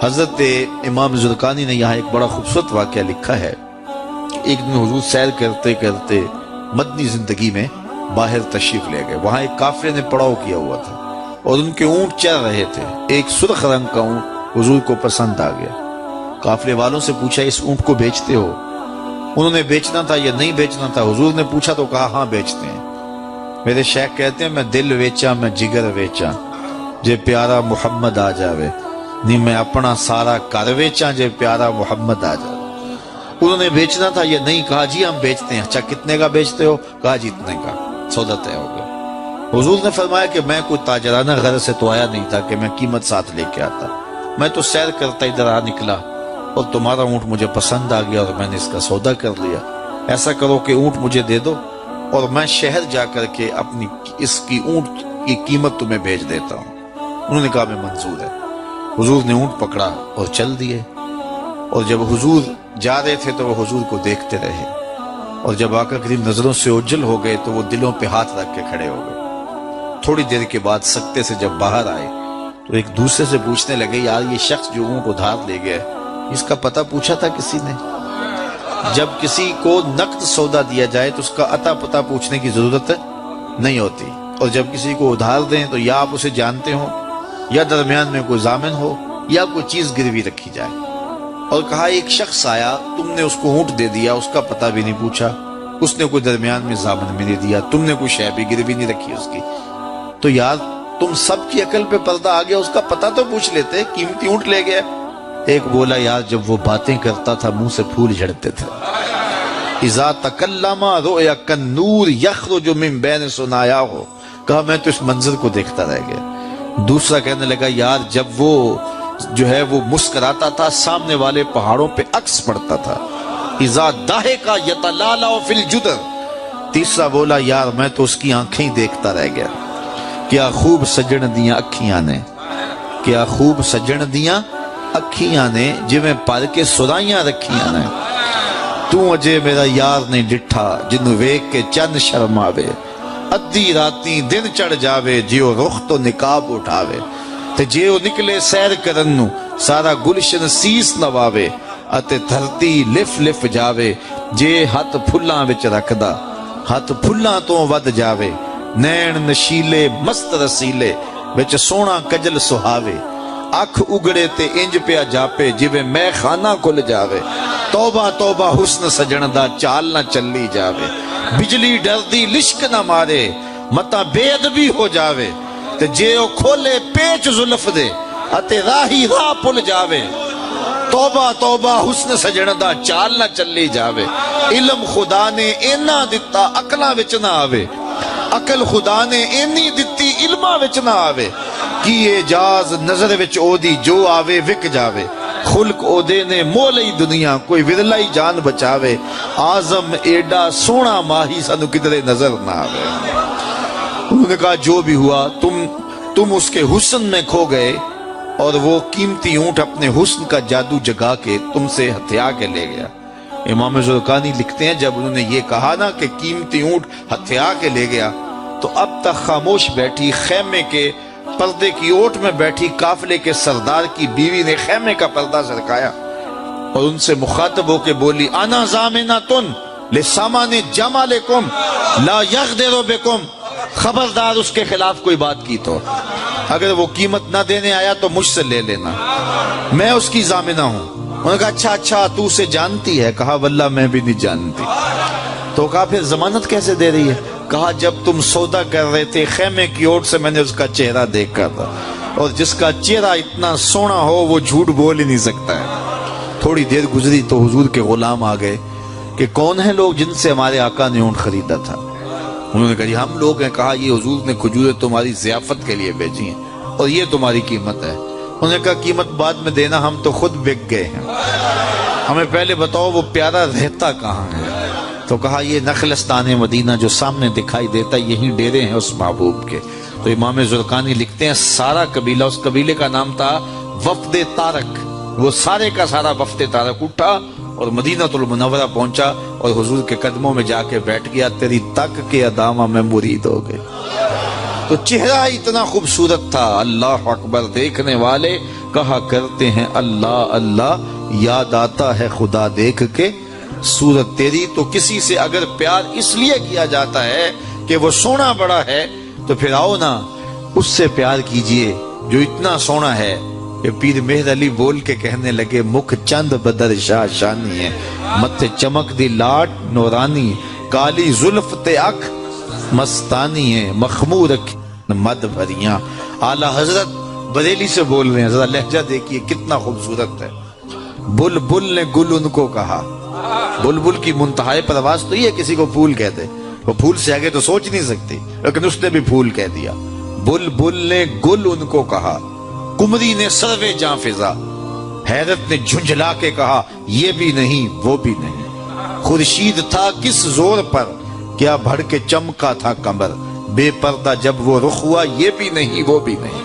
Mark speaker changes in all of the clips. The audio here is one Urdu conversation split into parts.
Speaker 1: حضرت امام زرقانی نے یہاں ایک بڑا خوبصورت واقعہ لکھا ہے کہ ایک دن حضور سیر کرتے کرتے مدنی زندگی میں باہر تشریف لے گئے. وہاں ایک قافلے نے پڑاؤ کیا ہوا تھا اور ان کے اونٹ چل رہے تھے. ایک سرخ رنگ کا اونٹ حضور کو پسند آ گیا. قافلے والوں سے پوچھا اس اونٹ کو بیچتے ہو؟ انہوں نے بیچنا تھا یا نہیں بیچنا تھا. حضور نے پوچھا تو کہا ہاں بیچتے ہیں. میرے شیخ کہتے ہیں میں دل ویچا میں جگر ویچا جے پیارا محمد آ جاوے نہیں میں اپنا سارا کر ویچا جے پیارا محمد آ جاوے. انہوں نے بیچنا تھا یا نہیں؟ کہا جی ہم بیچتے ہیں. اچھا کتنے کا بیچتے ہو؟ کہا جی اتنے کا. سودا طے ہو گیا. حضور نے فرمایا کہ میں کوئی تاجرانہ غرض سے تو آیا نہیں تھا کہ میں قیمت ساتھ لے کے آتا. میں تو سیر کرتا ادھر آ نکلا اور تمہارا اونٹ مجھے پسند آ گیا اور میں نے اس کا سودا کر لیا. ایسا کرو کہ اونٹ مجھے دے دو اور میں شہر جا کر کے اپنی اس کی اونٹ کی قیمت تمہیں بھیج دیتا ہوں. انہوں نے کہا میں منظور ہے. حضور نے اونٹ پکڑا اور چل دیے. اور جب حضور جا رہے تھے تو وہ حضور کو دیکھتے رہے اور جب آقا کریم نظروں سے اوجھل ہو گئے تو وہ دلوں پہ ہاتھ رکھ کے کھڑے ہو گئے. تھوڑی دیر کے بعد سکتے سے جب باہر آئے تو ایک دوسرے سے پوچھنے لگے یار یہ شخص جو اونٹ ادھار لے گیا اس کا پتہ پوچھا تھا کسی نے؟ جب کسی کو نقد سودا دیا جائے تو اس کا عطا پتہ پوچھنے کی ضرورت نہیں ہوتی. اور جب کسی کو ادھار دیں تو یا آپ اسے جانتے ہو یا درمیان میں کوئی ضامن ہو یا کوئی چیز گروی رکھی جائے. اور کہا ایک شخص آیا تم نے اس کو اونٹ دے دیا اس کا پتہ بھی نہیں پوچھا, اس نے کوئی درمیان میں ضامن بھی نہیں دیا, تم نے کوئی شے بھی گروی نہیں رکھی اس کی, تو یار تم سب کی عقل پہ پردہ آ گیا, اس کا پتہ تو پوچھ لیتے, قیمتی اونٹ لے گیا. ایک بولا یار جب وہ باتیں کرتا تھا منہ سے پھول جھڑتے تھے. اذا تکلم رؤیا کالنور یخرج من بین ثنایاہ. کہا میں تو اس منظر کو دیکھتا رہ گیا. دوسرا کہنے لگا یار جب وہ جو ہے وہ مسکراتا تھا سامنے والے پہاڑوں پہ عکس پڑتا تھا. اذا ضحک یتلالع فی الجدر. تیسرا بولا یار میں تو اس کی آنکھیں دیکھتا رہ گیا. کیا خوب سجن دیاں اکھیاں نے, کیا خوب سجن دیاں اکھیاں نے جویں پر کے سرائیاں رکھیاں نے. تو اجے میرا یار نہیں ڈٹھا جنوں ویکھ کے چند شرم آوے. ادھی راتی دن چڑھ جاوے جیو رخ تو نقاب اٹھاوے. تے جیو نکلے سیر کرن نو سارا گلشن سیس نواوے. اتے دھرتی لف لف جاوے جے ہاتھ پھلاں وچ رکھدا ہاتھ پھلاں تو ود جاوے. نین نشیلے مست رسیلے وچ سونا کجل سہاوے. اکھ اگڑے تے انج پیا جاپے جویں میں خانہ کھل جاوے. توبہ توبہ حسن سجن دا چال نہ چلی جاوے. بجلی ڈردی لشک نہ مارے متا بے ادبی ہو جاوے. تے جے او کھولے پیچ زلف دے اتے راہی راہ پل جاوے. توبہ توبہ حسن سجن دا چال نہ چلی جاوے. علم خدا نے اینا دتا عقلاں وچ نہ آوے. عقل خدا نے اینی دتی علماں وچ نہ آوے. کی اعجاز نظر وچ او دی جو آوے وک جاوے. خلق او دے نے مولئی دنیا کوئی ودلائی جان بچاوے. آزم ایڈا سونا ماہی سانو کدرے نظر نہ آوے. انہوں نے کہا جو بھی ہوا تم اس کے حسن میں کھو گئے اور وہ قیمتی اونٹ اپنے حسن کا جادو جگا کے تم سے ہتھیا کے لے گیا. امام زرقانی لکھتے ہیں جب انہوں نے یہ کہا نا کہ قیمتی اونٹ ہتھیا کے لے گیا تو اب تک خاموش بیٹھی خیمے کے پردے کی اوٹ میں بیٹھی قافلے کے سردار کی بیوی نے خیمے کا پردہ سرکایا اور ان سے مخاطب ہو کے بولی انا ضامنۃ لسامان جمالکم لا یغدر بکم. خبردار اس کے خلاف کوئی بات کی تو اگر وہ قیمت نہ دینے آیا تو مجھ سے لے لینا, میں اس کی ضامنہ ہوں. انہوں نے کہا اچھا تو اسے جانتی ہے؟ کہا واللہ میں بھی نہیں جانتی. تو کہا پھر ضمانت کیسے دے رہی ہے؟ کہا جب تم سودا کر رہے تھے خیمے کی اوٹ سے میں نے اس کا چہرہ دیکھا تھا اور جس کا چہرہ اتنا سونا ہو وہ جھوٹ بول ہی نہیں سکتا ہے. تھوڑی دیر گزری تو حضور کے غلام آ گئے کہ کون ہیں لوگ جن سے ہمارے آقا نے اونٹ خریدا تھا. انہوں نے کہا جی ہم لوگ ہیں. کہا یہ حضور نے کھجوریں تمہاری ضیافت کے لیے بھیجی ہیں اور یہ تمہاری قیمت ہے. انہوں نے کہا قیمت بعد میں دینا, ہم تو خود بک گئے ہیں, ہمیں پہلے بتاؤ وہ پیارا رہتا کہاں ہے. تو کہا یہ نخلستان مدینہ جو سامنے دکھائی دیتا یہی ڈیرے ہیں اس محبوب کے. تو امام زرقانی لکھتے ہیں سارا قبیلہ, اس قبیلے کا نام تھا وفد تارک, وہ سارے کا سارا وفد تارک اٹھا اور مدینہ المنورہ پہنچا اور حضور کے قدموں میں جا کے بیٹھ گیا. تیری تک کے ادامہ میں مرید ہو گئے. تو چہرہ اتنا خوبصورت تھا, اللہ اکبر, دیکھنے والے کہا کرتے ہیں اللہ اللہ، یاد آتا ہے خدا دیکھ کے صورت تیری۔ تو کسی سے اگر پیار اس لیے کیا جاتا ہے کہ وہ سونا بڑا ہے، تو پھر آؤ نا اس سے پیار کیجئے جو اتنا سونا ہے کہ پیر مہر علی بول کے کہنے لگے، مکھ چند بدر شاہ شانی ہے، متھے چمک دی لاٹ نورانی، کالی زلف تے اکھ مستانی ہے، مخمور مد بھریاں۔ اعلیٰ حضرت بریلی سے بول رہے ہیں، ذرا لہجہ دیکھیے کتنا خوبصورت ہے۔ بلبل نے گل ان کو کہا، بلبل کی منتہائی پرواز تو یہ کسی کو پھول کہتے، وہ پھول سے آگے تو سوچ نہیں سکتی، لیکن اس نے بھی پھول کہہ دیا۔ بلبل نے گل ان کو کہا، کمری نے سروے جاں فضا، حیرت نے جھنجھلا کے کہا یہ بھی نہیں وہ بھی نہیں۔ خورشید تھا کس زور پر، کیا بھڑ کے چمکا تھا کمر، بے پردہ جب وہ رخ ہوا یہ بھی نہیں وہ بھی نہیں۔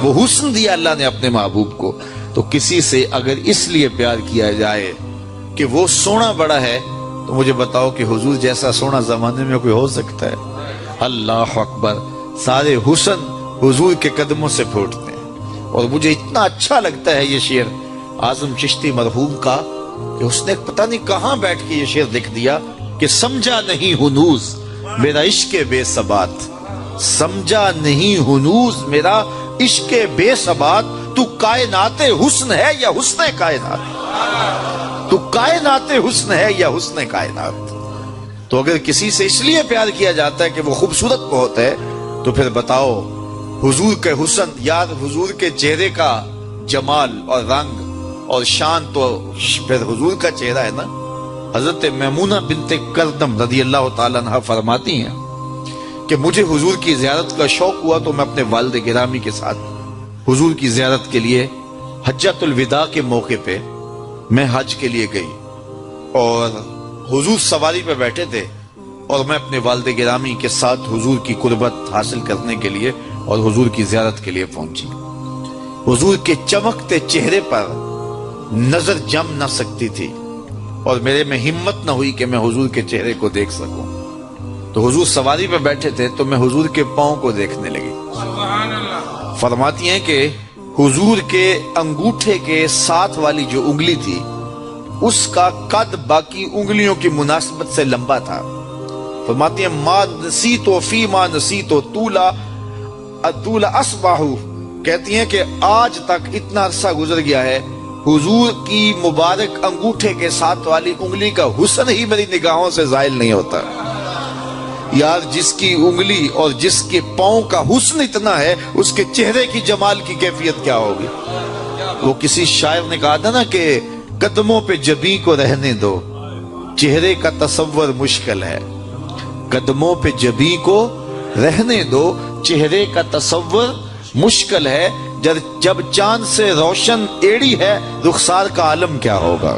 Speaker 1: وہ حسن دیا اللہ نے اپنے محبوب کو، تو کسی سے اگر اس لیے پیار کیا جائے کہ وہ سونا بڑا ہے، تو مجھے بتاؤ کہ حضور جیسا سونا زمانے میں کوئی ہو سکتا ہے؟ اللہ اکبر، سارے حسن حضور کے قدموں سے پھوٹتے ہیں۔ اور مجھے اتنا اچھا لگتا ہے یہ شعر اعظم چشتی مرحوم کا، کہ اس نے پتہ نہیں کہاں بیٹھ کے یہ شعر لکھ دیا کہ سمجھا نہیں ہنوز میرا عشق بے ثبات، سمجھا نہیں ہنوز میرا عشق بے ثبات، تو کائنات حسن ہے یا حسن کائنات، تو کائنات حسن ہے یا حسن کائنات۔ تو اگر کسی سے اس لیے پیار کیا جاتا ہے کہ وہ خوبصورت بہت ہے، تو پھر بتاؤ حضور کے حسن، یار حضور کے چہرے کا جمال اور رنگ اور شان تو پھر حضور کا چہرہ ہے نا۔ حضرت میمونہ بنت کردم رضی اللہ تعالیٰ عنہ فرماتی ہیں کہ مجھے حضور کی زیارت کا شوق ہوا تو میں اپنے والد گرامی کے ساتھ حضور کی زیارت کے لیے حجۃ الوداع کے موقع پہ میں حج کے لیے گئی، اور حضور سواری پہ بیٹھے تھے اور میں اپنے والد گرامی کے ساتھ حضور کی قربت حاصل کرنے کے لیے اور حضور کی زیارت کے لیے پہنچی۔ حضور کے چمکتے چہرے پر نظر جم نہ سکتی تھی، اور میرے میں ہمت نہ ہوئی کہ میں حضور کے چہرے کو دیکھ سکوں۔ تو حضور سواری پہ بیٹھے تھے تو میں حضور کے پاؤں کو دیکھنے لگی۔ فرماتی ہیں کہ حضور کے انگوٹھے کے ساتھ والی جو انگلی تھی، اس کا قد باقی انگلیوں کی مناسبت سے لمبا تھا۔ فرماتی ہیں ما نسیتو فی ما نسیتو طول اصباحو، کہتی ہیں کہ آج تک اتنا عرصہ گزر گیا ہے، حضور کی مبارک انگوٹھے کے ساتھ والی انگلی کا حسن ہی میری نگاہوں سے زائل نہیں ہوتا۔ یار جس کی انگلی اور جس کے پاؤں کا حسن اتنا ہے، اس کے چہرے کی جمال کی کیفیت کیا ہوگی؟ وہ کسی شاعر نے کہا تھا نا کہ قدموں پہ جبیں کو رہنے دو، چہرے کا تصور مشکل ہے۔ قدموں پہ جبیں کو رہنے دو، چہرے کا تصور مشکل ہے، جب چاند سے روشن ایڑی ہے رخسار کا عالم کیا ہوگا؟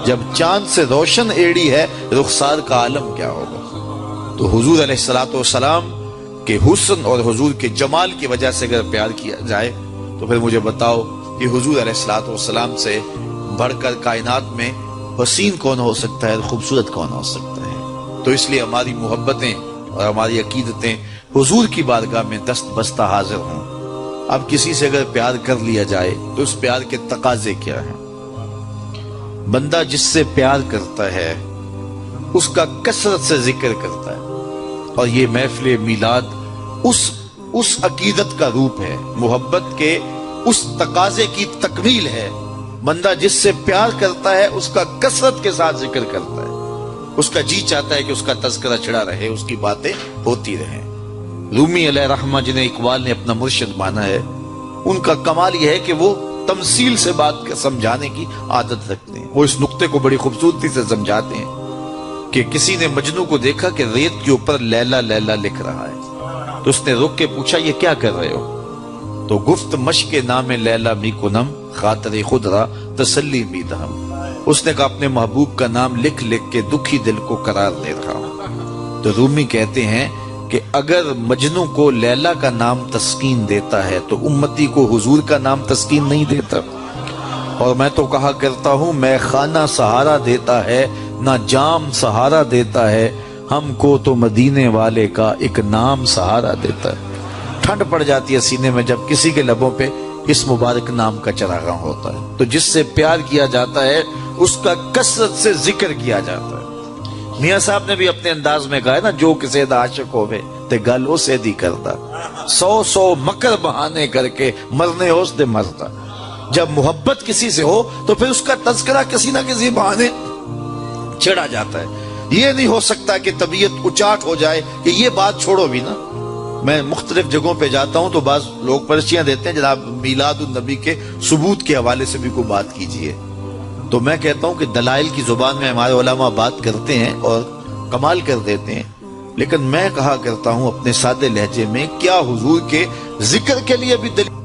Speaker 1: جب چاند سے روشن ایڑی ہے رخسار کا عالم کیا ہوگا؟ تو حضور علیہ السلام کے حسن اور حضور کے جمال کی وجہ سے اگر پیار کیا جائے، تو پھر مجھے بتاؤ کہ حضور علیہ السلام سے بڑھ کر کائنات میں حسین کون ہو سکتا ہے، خوبصورت کون ہو سکتا ہے؟ تو اس لیے ہماری محبتیں اور ہماری عقیدتیں حضور کی بارگاہ میں دست بستہ حاضر ہوں۔ اب کسی سے اگر پیار کر لیا جائے تو اس پیار کے تقاضے کیا ہیں؟ بندہ جس سے پیار کرتا ہے اس کا کثرت سے ذکر کرتا ہے، اور یہ محفل میلاد اس عقیدت کا روپ ہے، محبت کے اس تقاضے کی تکمیل ہے۔ بندہ جس سے پیار کرتا ہے اس کا کثرت کے ساتھ ذکر کرتا ہے، اس کا جی چاہتا ہے کہ اس کا تذکرہ چڑھا رہے، اس کی باتیں ہوتی رہیں۔ رومی علیہ رحمہ جنہیں اقبال نے اپنا مرشد مانا ہے، ان کا کمال یہ ہے کہ وہ تمثیل سے بات سمجھانے کی عادت رکھتے ہیں۔ وہ اس نقطے کو بڑی خوبصورتی سے سمجھاتے ہیں کہ کسی نے مجنو کو دیکھا کہ ریت کے اوپر لیلا لیلا لکھ رہا ہے، تو اس نے رک کے پوچھا یہ کیا کر رہے ہو؟ تو گفت مشق نام لیلا می کنم خاطر خود را تسلی می دہم، اس نے کہا اپنے محبوب کا نام لکھ لکھ کے دکھی دل کو قرار دے رہا ہوں۔ تو رومی کہتے ہیں کہ اگر مجنو کو لیلا کا نام تسکین دیتا ہے تو امتی کو حضور کا نام تسکین نہیں دیتا۔ اور میں تو کہا کرتا ہوں میں خانہ سہارا دیتا ہے نہ جام سہارا دیتا ہے، ہم کو تو مدینے والے کا ایک نام سہارا دیتا ہے۔ ٹھنڈ پڑ جاتی ہے سینے میں جب کسی کے لبوں پہ اس مبارک نام کا چراغاں ہوتا ہے۔ تو جس سے پیار کیا جاتا ہے اس کا کثرت سے ذکر کیا جاتا ہے۔ میاں صاحب نے بھی اپنے انداز میں کہا ہے نا، جو کسی دا عاشق ہوئے تے گل ہو سے دی کردا، 100 مکر بہانے کر کے مرنے ہوس دے مردا۔ جب محبت کسی سے ہو تو پھر اس کا تذکرہ کسی نہ کسی بہانے چھڑا جاتا ہے۔ یہ نہیں ہو سکتا کہ طبیعت اچاٹ ہو جائے کہ یہ بات چھوڑو بھی نا۔ میں مختلف جگہوں پہ جاتا ہوں تو بعض لوگ پرچیاں دیتے ہیں جناب میلاد النبی کے ثبوت کے حوالے سے بھی کوئی بات کیجئے، تو میں کہتا ہوں کہ دلائل کی زبان میں ہمارے علماء بات کرتے ہیں اور کمال کر دیتے ہیں، لیکن میں کہا کرتا ہوں اپنے سادے لہجے میں، کیا حضور کے ذکر کے لیے بھی دلیل